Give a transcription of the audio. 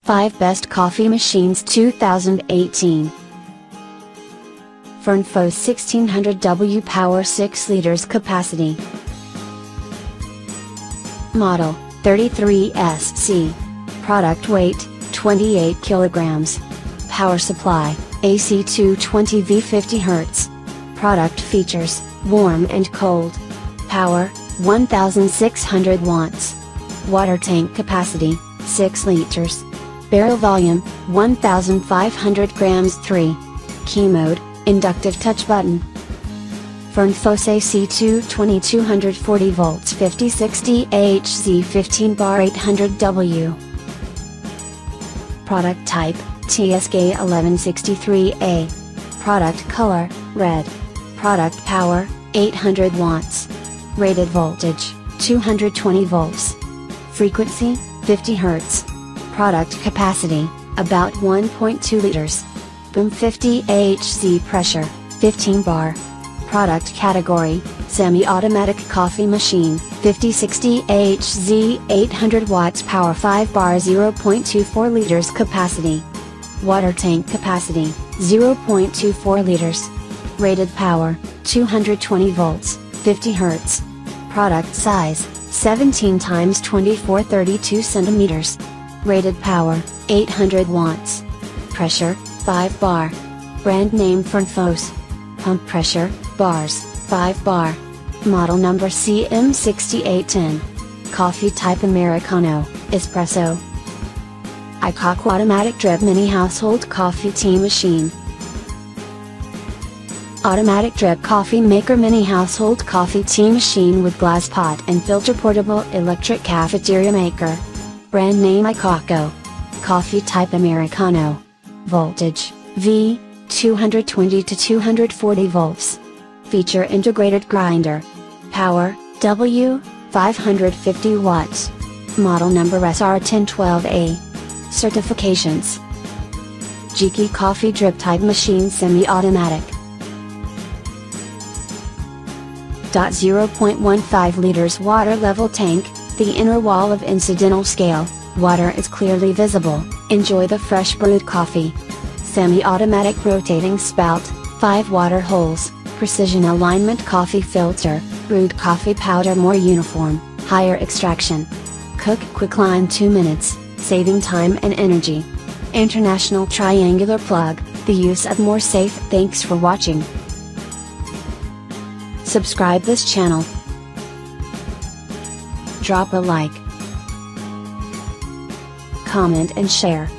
5 Best Coffee Machines 2018. FirnFose 1600W Power 6 liters capacity. Model 33SC. Product weight 28 kilograms. Power supply AC220V 50 Hz. Product features warm and cold. Power 1600 watts. Water tank capacity 6 liters. Barrel volume 1500 grams. 3. Key mode inductive touch button. FirnFose AC220-240 volts 5060 Hz 15 bar 800W. Product type TSK 1163A. Product color red. Product power 800 watts. Rated voltage 220 volts. Frequency 50 Hz. Product capacity about 1.2 liters. Boom 50 Hz. Pressure 15 bar. Product category semi-automatic coffee machine 5060 Hz 800 watts. Power 5 bar 0.24 liters capacity. Water tank capacity 0.24 liters. Rated power 220 volts 50 Hz. Product size 17 x 24 32 centimeters. Rated power 800 watts. Pressure 5 bar. Brand name FirnFose. Pump pressure bars 5 bar. Model number CM6810. Coffee type Americano, Espresso. ICOCO automatic drip mini household coffee tea machine. Automatic drip coffee maker mini household coffee tea machine with glass pot and filter. Portable electric cafeteria maker. Brand name ICOCO. Coffee type Americano. Voltage V 220 to 240 volts. Feature integrated grinder. Power W 550 watts. Model number SR1012A. Certifications: JIQI coffee drip type machine semi-automatic. 0.15 liters water level tank. The inner wall of incidental scale, water is clearly visible. Enjoy the fresh brewed coffee. Semi-automatic rotating spout, 5 water holes, precision alignment coffee filter, brewed coffee powder more uniform, higher extraction. Cook quick line 2 minutes, saving time and energy. International triangular plug, the use of more safe. Thanks for watching. Subscribe this channel. Drop a like, comment and share.